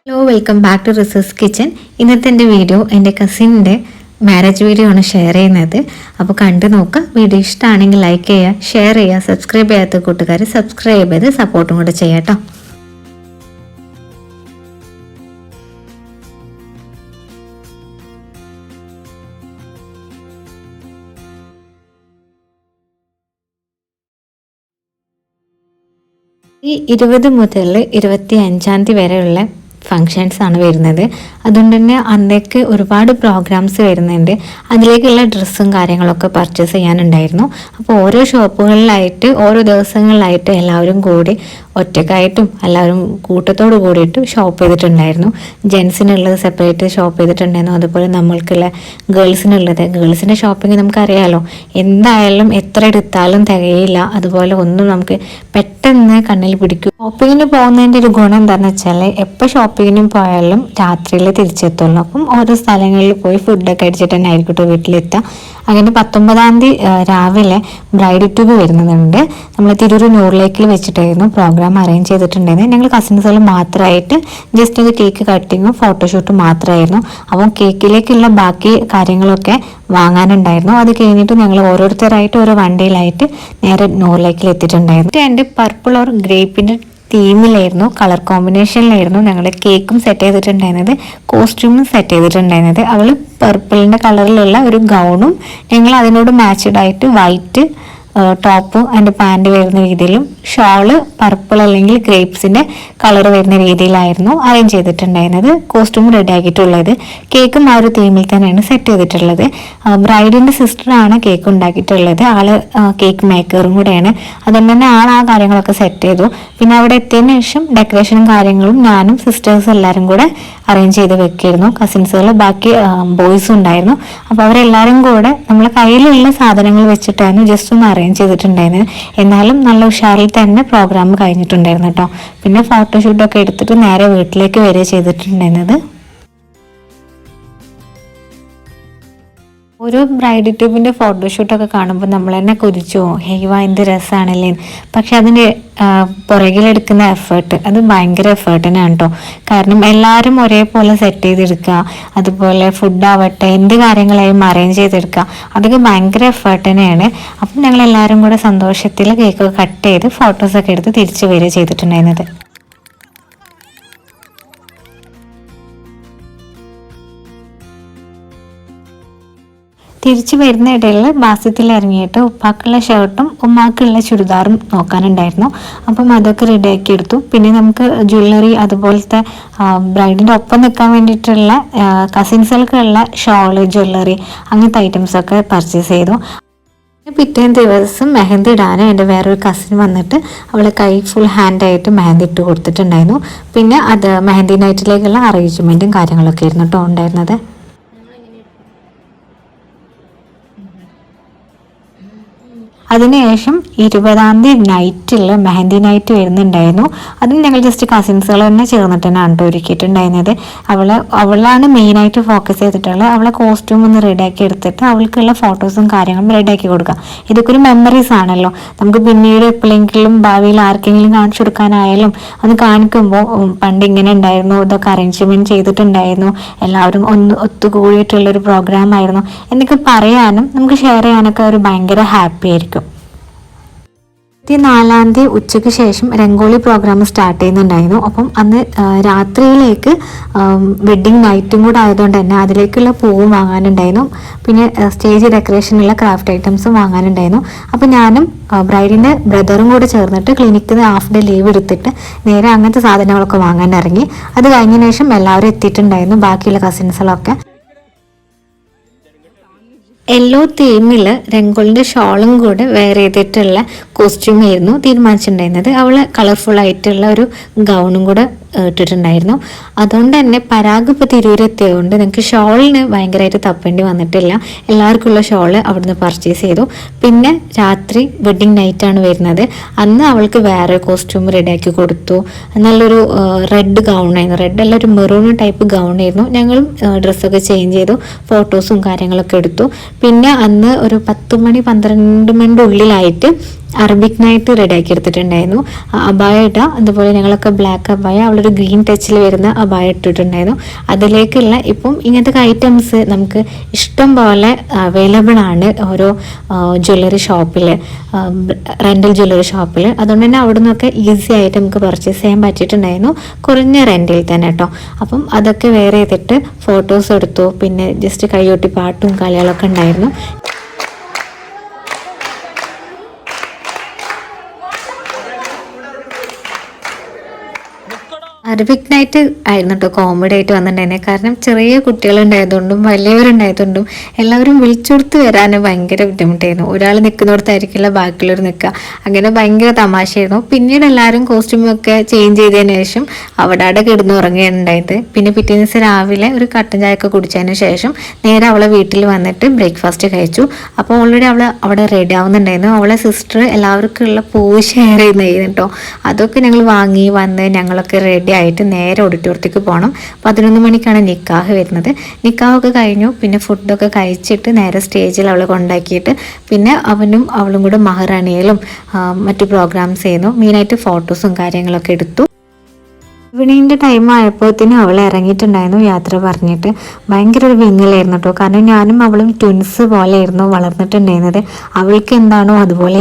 Hello, welcome back to റിസസ് kitchen. ഇന്നത്തെ എൻ്റെ വീഡിയോ എൻ്റെ കസിൻ്റെ മാരേജ് വീഡിയോ ആണ് ഷെയർ ചെയ്യുന്നത്. അപ്പോൾ കണ്ടു നോക്കുക. വീഡിയോ ഇഷ്ടമാണെങ്കിൽ ലൈക്ക് ചെയ്യുക, ഷെയർ ചെയ്യുക, സബ്സ്ക്രൈബ് ചെയ്യാത്ത കൂട്ടുകാർ സബ്സ്ക്രൈബ് ചെയ്ത് സപ്പോർട്ടും കൂടെ ചെയ്യാം കേട്ടോ. ഈ 20 മുതൽ 25 വരെയുള്ള ഫങ്ഷൻസ് ആണ് വരുന്നത്. അതുകൊണ്ട് തന്നെ അന്നേക്ക് ഒരുപാട് പ്രോഗ്രാംസ് വരുന്നുണ്ട്. അതിലേക്കുള്ള ഡ്രസ്സും കാര്യങ്ങളൊക്കെ പർച്ചേസ് ചെയ്യാനുണ്ടായിരുന്നു. അപ്പോൾ ഓരോ ഷോപ്പുകളിലായിട്ട് ഓരോ ദിവസങ്ങളിലായിട്ട് എല്ലാവരും കൂടി ഒറ്റക്കായിട്ടും എല്ലാവരും കൂട്ടത്തോട് കൂടിയിട്ട് ഷോപ്പ് ചെയ്തിട്ടുണ്ടായിരുന്നു. ജെൻസിനുള്ളത് സെപ്പറേറ്റ് ഷോപ്പ് ചെയ്തിട്ടുണ്ടായിരുന്നു. അതുപോലെ നമ്മൾക്കുള്ള ഗേൾസിൻ്റെ ഷോപ്പിംഗ് നമുക്കറിയാമല്ലോ, എന്തായാലും എത്ര എടുത്താലും തികയില്ല. അതുപോലെ ഒന്നും നമുക്ക് പെട്ടെന്ന് കണ്ണിൽ പിടിക്കും. ഷോപ്പിങ്ങിന് പോകുന്നതിൻ്റെ ഒരു ഗുണം എന്താണെന്ന് വെച്ചാൽ എപ്പോൾ ഷോപ്പിങ്ങിന് പോയാലും രാത്രിയിൽ തിരിച്ചെത്തുള്ളൂ. അപ്പം ഓരോ സ്ഥലങ്ങളിൽ പോയി ഫുഡൊക്കെ അടിച്ചിട്ട് തന്നെ ആയിരിക്കും വീട്ടിലെത്തുക. അങ്ങനെ 19-ാം തീയതി രാവിലെ ബ്രൈഡ് ട്യൂബ് വരുന്നുണ്ട്. നമ്മൾ തിരൂർ നൂറിലേക്കിൽ വെച്ചിട്ടായിരുന്നു പ്രോഗ്രാം അറേഞ്ച് ചെയ്തിട്ടുണ്ടായിരുന്നത്. ഞങ്ങൾ കസിൻസുകൾ മാത്രമായിട്ട് ജസ്റ്റ് ഒരു കേക്ക് കട്ടിങ്ങും ഫോട്ടോഷൂട്ടും മാത്രമായിരുന്നു. അപ്പം കേക്കിലേക്കുള്ള ബാക്കി കാര്യങ്ങളൊക്കെ വാങ്ങാനുണ്ടായിരുന്നു. അത് കഴിഞ്ഞിട്ട് ഞങ്ങൾ ഓരോരുത്തരായിട്ട് ഓരോ വണ്ടിയിലായിട്ട് നേരെ നൂറിലേക്കിൽ എത്തിയിട്ടുണ്ടായിരുന്നു. രണ്ട് പർപ്പിൾ ഓർ ഗ്രേപ്പിൻ്റെ തീമിലായിരുന്നു, കളർ കോമ്പിനേഷനിലായിരുന്നു ഞങ്ങൾ കേക്കും സെറ്റ് ചെയ്തിട്ടുണ്ടായിരുന്നത്, കോസ്റ്റ്യൂമും സെറ്റ് ചെയ്തിട്ടുണ്ടായിരുന്നത്. അവൾ പർപ്പിളിൻ്റെ കളറിലുള്ള ഒരു ഗൗണും ഞങ്ങൾ അതിനോട് മാച്ച്ഡ് ആയിട്ട് വൈറ്റ് ടോപ്പ് ആൻഡ് പാൻറ് വരുന്ന രീതിയിലും ഷോള് പർപ്പിൾ അല്ലെങ്കിൽ ഗ്രേപ്സിൻ്റെ കളർ വരുന്ന രീതിയിലായിരുന്നു അറേഞ്ച് ചെയ്തിട്ടുണ്ടായിരുന്നത്. കോസ്റ്റ്യൂം റെഡി ആക്കിയിട്ടുള്ളത്. കേക്കും ആ ഒരു തീമിൽ തന്നെയാണ് സെറ്റ് ചെയ്തിട്ടുള്ളത്. ബ്രൈഡിൻ്റെ സിസ്റ്ററാണ് കേക്ക് ഉണ്ടാക്കിയിട്ടുള്ളത്. ആള് കേക്ക് മേക്കറും കൂടെയാണ്. അതുകൊണ്ട് തന്നെ ആൾ ആ കാര്യങ്ങളൊക്കെ സെറ്റ് ചെയ്തു. പിന്നെ അവിടെ എത്തിയതിനു ശേഷം ഡെക്കറേഷനും കാര്യങ്ങളും ഞാനും സിസ്റ്റേഴ്സും എല്ലാവരും കൂടെ അറേഞ്ച് ചെയ്ത് വെക്കായിരുന്നു. കസിൻസുകൾ ബാക്കി ബോയ്സും ഉണ്ടായിരുന്നു. അപ്പോൾ അവരെല്ലാവരും കൂടെ നമ്മളെ കയ്യിലുള്ള സാധനങ്ങൾ വെച്ചിട്ടായിരുന്നു ജസ്റ്റ് ഒന്ന് അറേഞ്ച് ചെയ്തിട്ടുണ്ടായിരുന്നത്. എന്നാലും നല്ല ഉഷാറിൽ തന്നെ പ്രോഗ്രാം കഴിഞ്ഞിട്ടുണ്ടായിരുന്നു കേട്ടോ. പിന്നെ ഫോട്ടോഷൂട്ടൊക്കെ എടുത്തിട്ട് നേരെ വീട്ടിലേക്ക് വരിക ചെയ്തിട്ടുണ്ടായിരുന്നത്. ഓരോ ബ്രൈഡ് ട്യൂബിൻ്റെ ഫോട്ടോഷൂട്ടൊക്കെ കാണുമ്പോൾ നമ്മൾ തന്നെ കൊതിച്ചു പോകും, ഹെയ്വ എന്ത് രസമാണല്ലേ. പക്ഷെ അതിൻ്റെ പുറകിലെടുക്കുന്ന എഫേർട്ട് അത് ഭയങ്കര എഫേർട്ട് തന്നെയാണ് കേട്ടോ. കാരണം എല്ലാവരും ഒരേപോലെ സെറ്റ് ചെയ്തെടുക്കുക, അതുപോലെ ഫുഡാവട്ടെ എന്ത് കാര്യങ്ങളായും അറേഞ്ച് ചെയ്തെടുക്കുക, അതൊക്കെ ഭയങ്കര എഫേർട്ട് തന്നെയാണ്. അപ്പം ഞങ്ങൾ എല്ലാവരും കൂടെ സന്തോഷത്തിൽ കേക്കൊക്കെ കട്ട് ചെയ്ത് ഫോട്ടോസൊക്കെ എടുത്ത് തിരിച്ചു വരിക ചെയ്തിട്ടുണ്ടായിരുന്നത്. തിരിച്ചു വരുന്ന ഇടയിൽ ബാസ്യത്തിൽ ഇറങ്ങിയിട്ട് ഉപ്പാക്കുള്ള ഷർട്ടും ഉമ്മാക്കുള്ള ചുരിദാറും നോക്കാനുണ്ടായിരുന്നു. അപ്പം അതൊക്കെ റെഡിയാക്കി എടുത്തു. പിന്നെ നമുക്ക് ജ്വല്ലറി, അതുപോലത്തെ ബ്രൈഡിൻ്റെ ഒപ്പം നിൽക്കാൻ വേണ്ടിയിട്ടുള്ള കസിൻസുകൾക്കുള്ള ഷോള്, ജ്വല്ലറി അങ്ങനത്തെ ഐറ്റംസൊക്കെ പർച്ചേസ് ചെയ്തു. പിറ്റേ ദിവസം മെഹന്തി ഇടാൻ എൻ്റെ വേറൊരു കസിൻ വന്നിട്ട് അവളെ കൈ ഫുൾ ഹാൻഡായിട്ട് മെഹന്തി ഇട്ട് കൊടുത്തിട്ടുണ്ടായിരുന്നു. പിന്നെ അത് മെഹന്തി നൈറ്റിലേക്കുള്ള അറേഞ്ച്മെൻറ്റും കാര്യങ്ങളൊക്കെ ആയിരുന്നു കേട്ടോ ഉണ്ടായിരുന്നത്. അതിനുശേഷം 20-ാം തീയതി നൈറ്റിൽ മെഹന്തി നൈറ്റ് വരുന്നുണ്ടായിരുന്നു. അതും ഞങ്ങൾ ജസ്റ്റ് കസിൻസുകൾ തന്നെ ചേർന്നിട്ട് തന്നെയാണ് കേട്ടോ ഒരുക്കിയിട്ടുണ്ടായിരുന്നത്. അവളാണ് മെയിനായിട്ട് ഫോക്കസ് ചെയ്തിട്ടുള്ളത്. അവളെ കോസ്റ്റ്യൂം ഒന്ന് റെഡിയാക്കി എടുത്തിട്ട് അവൾക്കുള്ള ഫോട്ടോസും കാര്യങ്ങളും റെഡിയാക്കി കൊടുക്കുക. ഇതൊക്കെ ഒരു മെമ്മറീസ് ആണല്ലോ. നമുക്ക് പിന്നീട് എപ്പോഴെങ്കിലും ഭാവിയിൽ ആർക്കെങ്കിലും കാണിച്ചു കൊടുക്കാനായാലും അത് കാണിക്കുമ്പോൾ പണ്ട് ഇങ്ങനെ ഉണ്ടായിരുന്നു, ഇതൊക്കെ അറേഞ്ച്മെൻറ്റ് ചെയ്തിട്ടുണ്ടായിരുന്നു, എല്ലാവരും ഒന്ന് ഒത്തുകൂടിയിട്ടുള്ളൊരു പ്രോഗ്രാം ആയിരുന്നു എന്നൊക്കെ പറയാനും നമുക്ക് ഷെയർ ചെയ്യാനൊക്കെ ഒരു ഭയങ്കര ഹാപ്പി ആയിരിക്കും. 24-ാം തീയതി ഉച്ചയ്ക്ക് ശേഷം രംഗോളി പ്രോഗ്രാം സ്റ്റാർട്ട് ചെയ്യുന്നുണ്ടായിരുന്നു. അപ്പം അന്ന് രാത്രിയിലേക്ക് വെഡ്ഡിങ് നൈറ്റും കൂടെ ആയതുകൊണ്ട് തന്നെ അതിലേക്കുള്ള പൂവും വാങ്ങാനുണ്ടായിരുന്നു. പിന്നെ സ്റ്റേജ് ഡെക്കറേഷനുള്ള ക്രാഫ്റ്റ് ഐറ്റംസും വാങ്ങാനുണ്ടായിരുന്നു. അപ്പം ഞാനും ബ്രൈഡിൻ്റെ ബ്രദറും കൂടെ ചേർന്നിട്ട് ക്ലിനിക്കിൽ ഹാഫ് ഡേ ലീവ് എടുത്തിട്ട് നേരെ അങ്ങനത്തെ സാധനങ്ങളൊക്കെ വാങ്ങാൻ ഇറങ്ങി. അത് കഴിഞ്ഞതിന് ശേഷം എല്ലാവരും എത്തിയിട്ടുണ്ടായിരുന്നു, ബാക്കിയുള്ള കസിൻസുകളൊക്കെ. യെല്ലോ തീമിൽ രംഗോളിൻ്റെ ഷോളും കൂടെ വെയർ ചെയ്തിട്ടുള്ള കോസ്റ്റ്യൂം ആയിരുന്നു തീരുമാനിച്ചിട്ടുണ്ടായിരുന്നത്. അവൾ കളർഫുൾ ആയിട്ടുള്ള ഒരു ഗൗണും കൂടെ ഇട്ടിട്ടുണ്ടായിരുന്നു. അതുകൊണ്ട് തന്നെ പരാഗ് ഇപ്പോൾ തിരൂരെത്തിയതുകൊണ്ട് നിങ്ങൾക്ക് ഷോളിന് ഭയങ്കരമായിട്ട് തപ്പേണ്ടി വന്നിട്ടില്ല. എല്ലാവർക്കുള്ള ഷോള് അവിടുന്ന് പർച്ചേസ് ചെയ്തു. പിന്നെ രാത്രി വെഡ്ഡിങ് നൈറ്റാണ് വരുന്നത്. അന്ന് അവൾക്ക് വേറെ കോസ്റ്റ്യൂം റെഡിയാക്കി കൊടുത്തു. നല്ലൊരു റെഡ് ഗൗണായിരുന്നു, റെഡ് അല്ല ഒരു മെറൂൺ ടൈപ്പ് ഗൗണായിരുന്നു. ഞങ്ങളും ഡ്രസ്സൊക്കെ ചേഞ്ച് ചെയ്തു, ഫോട്ടോസും കാര്യങ്ങളൊക്കെ എടുത്തു. പിന്നെ അന്ന് ഒരു 10 മണി 12 മണിൻ്റെ ഉള്ളിലായിട്ട് അറബിക് നൈറ്റ് റെഡിയാക്കി എടുത്തിട്ടുണ്ടായിരുന്നു. അബായ ഇടാം, അതുപോലെ ഞങ്ങളൊക്കെ ബ്ലാക്ക് അബായ, അവളൊരു ഗ്രീൻ ടച്ചിൽ വരുന്ന അബായ ഇട്ടിട്ടുണ്ടായിരുന്നു. അതിലേക്കുള്ള ഇപ്പം ഇങ്ങനത്തെ ഐറ്റംസ് നമുക്ക് ഇഷ്ടം പോലെ അവൈലബിൾ ആണ് ഓരോ ജ്വല്ലറി ഷോപ്പിൽ, റെൻ്റൽ ജ്വല്ലറി ഷോപ്പിൽ. അതുകൊണ്ട് തന്നെ അവിടെ നിന്നൊക്കെ ഈസി ആയിട്ട് നമുക്ക് പർച്ചേസ് ചെയ്യാൻ പറ്റിയിട്ടുണ്ടായിരുന്നു, കുറഞ്ഞ റെൻറ്റിൽ തന്നെ കേട്ടോ. അപ്പം അതൊക്കെ വെയർ ചെയ്തിട്ട് ഫോട്ടോസ് എടുത്തു. പിന്നെ ജസ്റ്റ് കൈയൊട്ടി പാട്ടും കളികളൊക്കെ ഉണ്ടായിരുന്നു. അറബിക് നൈറ്റ് ആയിരുന്നു കേട്ടോ കോമഡി ആയിട്ട് വന്നിട്ടുണ്ടായിരുന്നത്. കാരണം ചെറിയ കുട്ടികളുണ്ടായതുകൊണ്ടും വലിയവരുണ്ടായതുകൊണ്ടും എല്ലാവരും വിളിച്ചെടുത്ത് വരാൻ ഭയങ്കര ബുദ്ധിമുട്ടായിരുന്നു. ഒരാൾ നിൽക്കുന്നിടത്തായിരിക്കില്ല ബാക്കിയുള്ളവർ നിൽക്കുക, അങ്ങനെ ഭയങ്കര തമാശയായിരുന്നു. പിന്നീട് എല്ലാവരും കോസ്റ്റ്യൂമൊക്കെ ചേഞ്ച് ചെയ്തതിന് ശേഷം അവിടെ കിടന്ന് ഉറങ്ങുകയുണ്ടായത്. പിന്നെ പിറ്റേ ദിവസം രാവിലെ ഒരു കട്ടൻ ചായയൊക്കെ കുടിച്ചതിന് ശേഷം നേരെ അവളെ വീട്ടിൽ വന്നിട്ട് ബ്രേക്ക്ഫാസ്റ്റ് കഴിച്ചു. അപ്പോൾ ഓൾറെഡി അവൾ അവിടെ റെഡി ആവുന്നുണ്ടായിരുന്നു. അവളെ സിസ്റ്റർ എല്ലാവർക്കും ഉള്ള പൂവ് ഷെയർ ചെയ്യുന്നതായിരുന്നു കേട്ടോ. അതൊക്കെ ഞങ്ങൾ വാങ്ങി വന്ന് ഞങ്ങളൊക്കെ റെഡി ആയിട്ട് നേരെ ഓഡിറ്റോറിയത്തേക്ക് പോകണം. 11 മണിക്കാണ് നിക്കാഹ് വരുന്നത്. നിക്കാഹൊക്കെ കഴിഞ്ഞു. പിന്നെ ഫുഡൊക്കെ കഴിച്ചിട്ട് നേരെ സ്റ്റേജിൽ അവളെ കൊണ്ടാക്കിയിട്ട് പിന്നെ അവളും കൂടെ മഹാറാണിയിലും മറ്റു പ്രോഗ്രാംസ് ചെയ്യുന്നു. മെയിനായിട്ട് ഫോട്ടോസും കാര്യങ്ങളൊക്കെ എടുത്തു. ഈവനിങ്ങിൻ്റെ ടൈം ആയപ്പോഴത്തേനും അവൾ ഇറങ്ങിയിട്ടുണ്ടായിരുന്നു യാത്ര പറഞ്ഞിട്ട്. ഭയങ്കര ഒരു വിങ്ങലായിരുന്നു കേട്ടോ. കാരണം ഞാനും അവളും ട്വിൻസ് പോലെയായിരുന്നു വളർന്നിട്ടുണ്ടായിരുന്നത്. അവൾക്ക് എന്താണോ അതുപോലെ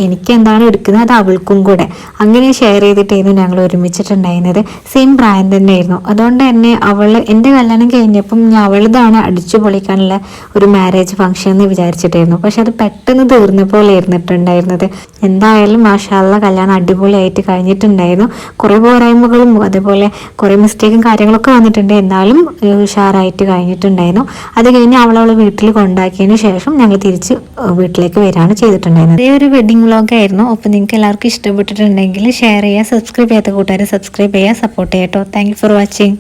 എനിക്ക് എന്താണോ എടുക്കുന്നത് അത് അവൾക്കും കൂടെ അങ്ങനെ ഷെയർ ചെയ്തിട്ടായിരുന്നു ഞങ്ങൾ ഒരുമിച്ചിട്ടുണ്ടായിരുന്നത്. സെയിം പ്രായം തന്നെയായിരുന്നു. അതുകൊണ്ട് തന്നെ എൻ്റെ കല്യാണം കഴിഞ്ഞപ്പം ഞാൻ അവളതാണ് അടിച്ചു പൊളിക്കാനുള്ള ഒരു മാരേജ് ഫംഗ്ഷൻ എന്ന് വിചാരിച്ചിട്ടായിരുന്നു. പക്ഷെ അത് പെട്ടെന്ന് തീർന്ന പോലെ ആയിരുന്നിട്ടുണ്ടായിരുന്നത്. എന്തായാലും മാഷാ അല്ലാഹ് കല്യാണം അടിപൊളിയായിട്ട് കഴിഞ്ഞിട്ടുണ്ടായിരുന്നു. കുറേ പോരായ്മകളും അതുപോലെ കുറേ മിസ്റ്റേക്കും കാര്യങ്ങളൊക്കെ വന്നിട്ടുണ്ട്, എന്നാലും ഉഷാറായിട്ട് കഴിഞ്ഞിട്ടുണ്ടായിരുന്നു. അത് കഴിഞ്ഞ് അവളെ വീട്ടിൽ കൊണ്ടാക്കിയതിന് ശേഷം ഞങ്ങൾ തിരിച്ച് വീട്ടിലേക്ക് വരികയാണ് ചെയ്തിട്ടുണ്ടായിരുന്നത്. ഇതേ ഒരു വെഡിങ് വ്ളോഗായിരുന്നു. അപ്പോൾ നിങ്ങൾക്ക് എല്ലാവർക്കും ഇഷ്ടപ്പെട്ടിട്ടുണ്ടെങ്കിൽ ഷെയർ ചെയ്യുക, സബ്സ്ക്രൈബ് ചെയ്യാത്ത കൂട്ടുകാരെ സബ്സ്ക്രൈബ് ചെയ്യുക, സപ്പോർട്ട് ചെയ്യാം കേട്ടോ. Thank you for watching.